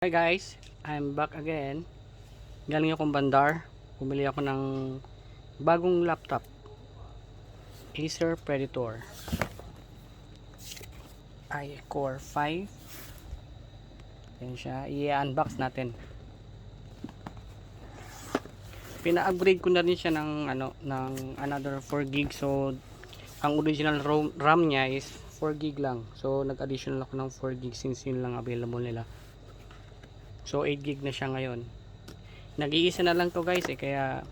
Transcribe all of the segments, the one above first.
Hi guys, I'm back again. Galing akong bandar. Bumili ako ng bagong laptop, Acer Predator i-Core 5. Yan siya, i-unbox natin. Pina-upgrade ko na rin siya ng ng another 4 GB. So ang original RAM niya is 4 GB lang. So nag-additional ako ng 4 GB since yun lang available nila. So 8 GB na siya ngayon. Nag-iisa na lang to guys kaya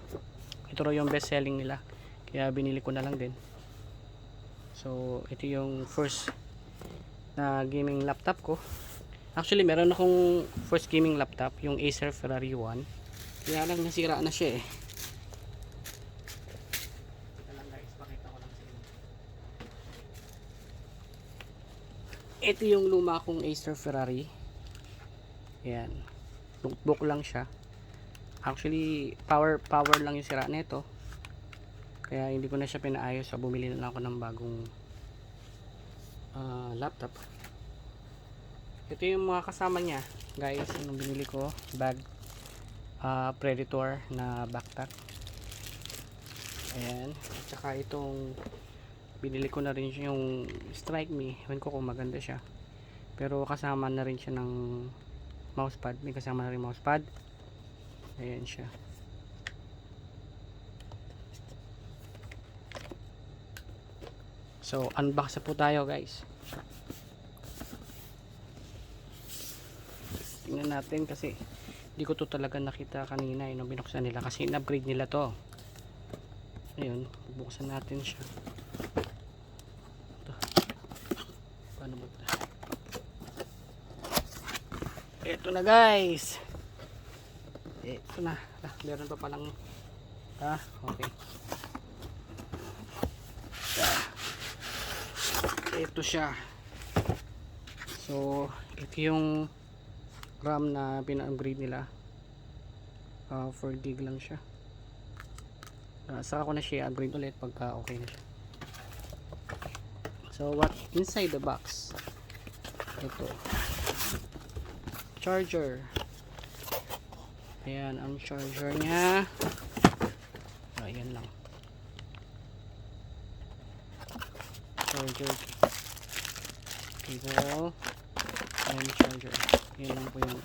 ito raw yung best selling nila. Kaya binili ko na lang din. So ito yung first na gaming laptop ko. Actually meron akong first gaming laptop, yung Acer Ferrari 1. Kaya lang nasira na siya eh. Ito lang guys, pakita ko lang sa inyo. Ito yung luma kong Acer Ferrari. Yan. Notebook lang siya. Actually power lang yung sira nito. Kaya hindi ko na siya pinaayos. So bumili na lang ako ng bagong laptop. Ito yung mga kasama niya guys. Yung binili ko, bag, Predator na backpack. Ayan. At saka itong binili ko na rin yung Strike Me. Ewan ko kung maganda siya. Pero kasama na rin siya ng mousepad. May kasama na rin mousepad. Ayan siya. So unbox na po tayo guys. Tingnan natin kasi hindi ko to talaga nakita kanina nung binuksan nila kasi in-upgrade nila to. Ayun, bubuksan natin siya. Ito. Paano ba ito? Ito na guys. Ito na. Meron pa palang okay. Ito siya. So ito yung RAM na pina-upgrade nila. 4 GB lang siya. Saka ko na siya upgrade ulit pagka okay na siya. So what inside the box? Ito. Charger. Ayan ang charger niya. Ayan lang. Charger cable and charger. Yan lang po yung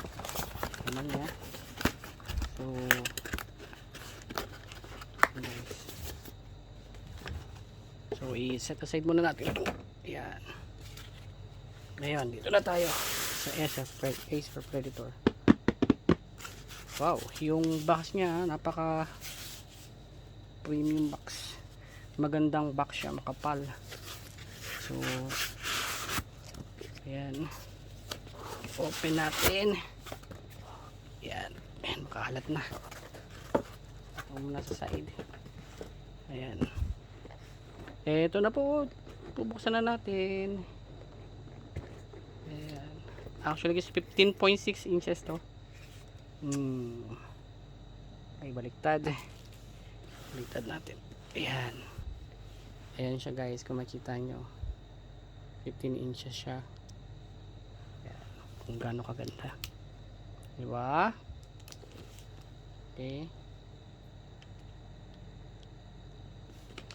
naman niya. So guys, so i-set aside muna natin ito. Ayan. Ngayon dito na tayo sa Acer Predator. Wow, yung box niya napaka premium box. Magandang box siya, makapal. So ayan, open natin. Ayan, makahalat na. Ito muna sa side. Ayan, eto na po, bubuksan na natin. Ayan, actually guys 15.6 inches to. Ay baliktad natin. Ayan, ayan siya guys, kung makita nyo 15 inches siya. Ayan, kung gaano kaganda, diba? Okay,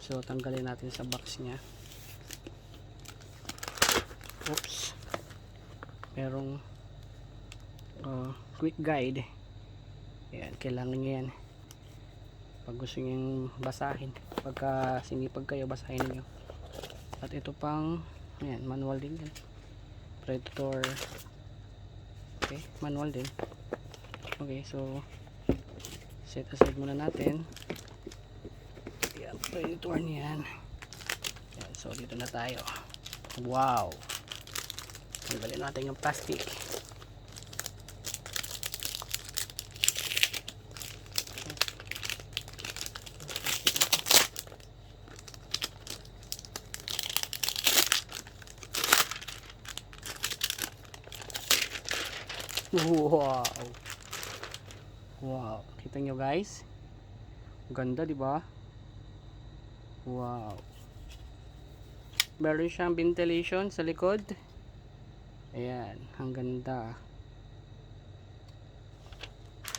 so tanggalin natin sa box nya. Oops, merong quick guide. Ayan, kailangan nyo yan pag gusto nyo basahin, pagka sinipag kayo basahin nyo. At ito pang ayan, manual din yan. Predator. Okay, manual din. Okay, so set aside muna natin. Ayan, Predator niyan. Ayan, so dito na tayo. Wow, tanggalin natin yung plastic. Wow. Wow, kita nyo guys. Ganda, di ba? Wow. Meron siyang ventilation sa likod. Ayan, ang ganda.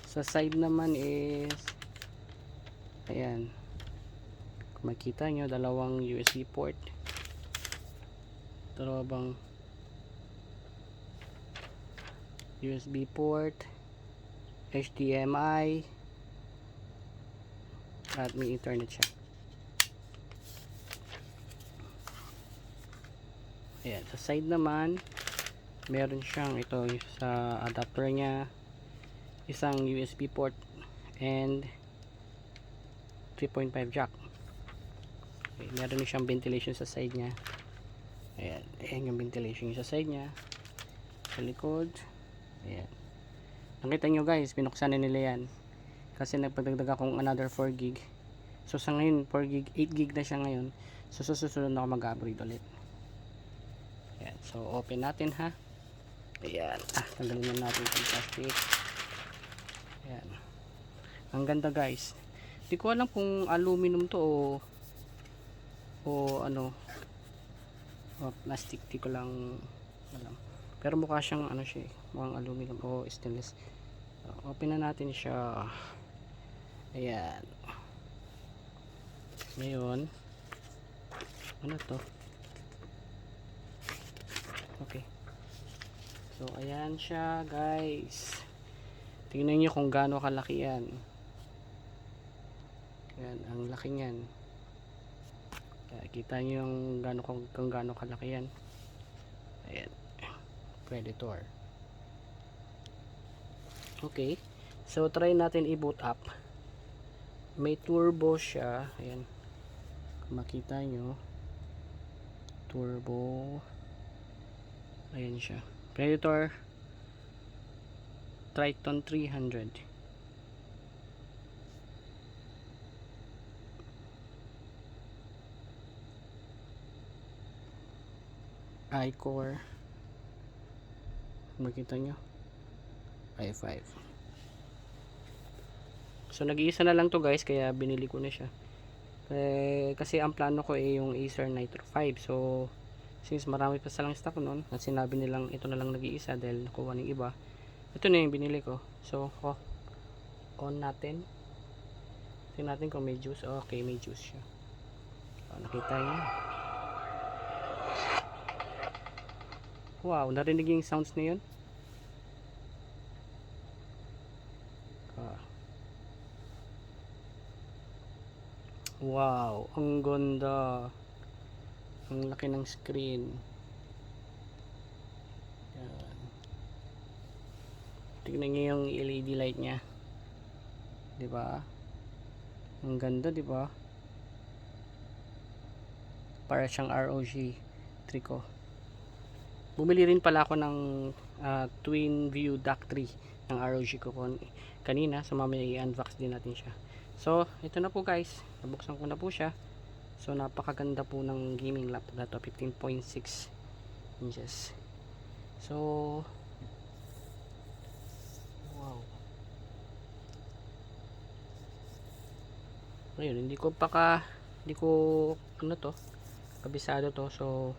Sa side naman is ayan, kung makita nyo, dalawang USB port, dalawang USB port, HDMI, at may internet siya. Ayan, sa side naman meron siyang ito sa adapter nya, isang USB port and 3.5 jack. Okay, meron siyang ventilation sa side nya. Ayan, ayan yung ventilation sa side nya, sa likod. Ayan, nakita nyo guys, binuksan na nila yan kasi nagpagdagdag akong another 4 gig. So sa ngayon 4 gig, 8 gig na siya ngayon. So susunod na ako mag-upgrade ulit. Ayan, so open natin ha. Ayan, tanggalin na natin yung plastic. Ayan, ang ganda guys. Di ko alam kung aluminum to o ano, o plastic, di ko lang alam. Pero mukha siyang ano siya, mukhang aluminum o stainless. Open na natin siya. Ayan, ngayon ano to, okay. So ayan siya guys, tingnan nyo kung gaano kalaki yan. Ayan, ang laki nyan. Kita nyo yung kung gaano kalaki yan. Ayan, Predator. Okay, so try natin i-boot up. May turbo siya. Ayan, kung makita nyo, turbo. Ayan siya, Predator Triton 300. I-core, makita nyo, i5. So nag-iisa na lang to guys, kaya binili ko na siya. Kasi ang plano ko yung Acer Nitro 5. So since marami pa silang stock nun, at sinabi nilang ito na lang nag-iisa dahil nakuha ng iba, ito na yung binili ko. So on natin, tingnan natin kung may juice. Okay, may juice siya. Nakita nyo, wow, narinig yung sounds na yun. Wow, ang ganda, ang laki ng screen. Yan, tignan nyo yung LED light nya, diba? Ang ganda, diba? Para siyang ROG Trico. Bumili rin pala ako ng twin view dock 3 ng ROG ko kanina, so mamaya i-unbox din natin siya. So ito na po guys, nabuksan ko na po siya. So napakaganda po ng gaming laptop na to, 15.6 inches. So wow, ngayon hindi ko ano to, kabisado to. So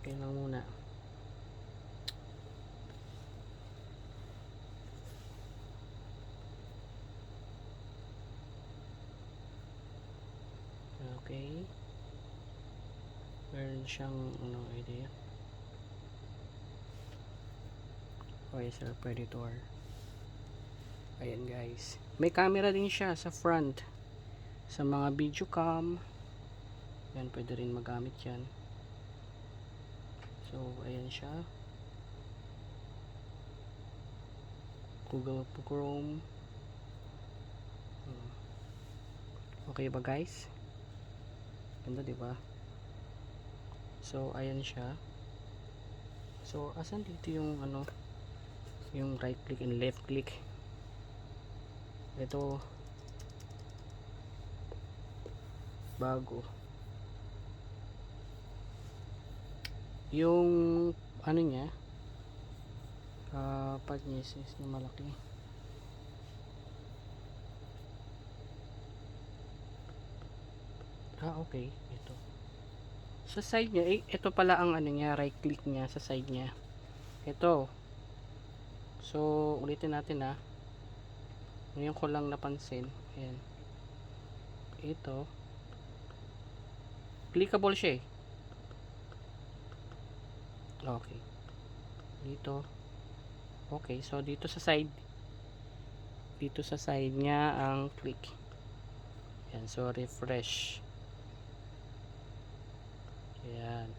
okay lang muna. Okay, meron siyang ano idea, acer Predator. Ayan guys, may camera din siya sa front, sa mga video cam yan, pwede rin magamit yan. So ayan siya, Google Chrome. Okay ba guys? Ganda, diba? So ayan siya. So asan dito yung ano, yung right click and left click? Ito bago. Yung ano niya, pagnesis na malaki. Okay, ito sa side niya, ito pala ang ano niya, right click niya sa side niya, ito. So ulitin natin Ngayon ko lang napansin. Ayan. Ito. Clickable siya eh. Okay. Dito. Okay. So, dito sa side. Dito sa side niya ang click. Ayan. So, refresh. Ayan.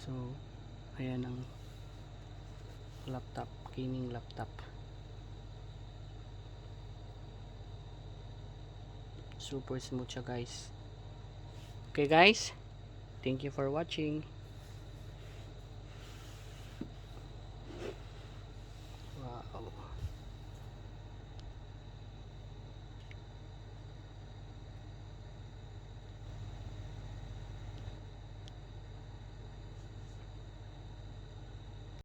So, ayan ang laptop, gaming laptop. Super smooth siya guys. Okay guys, thank you for watching.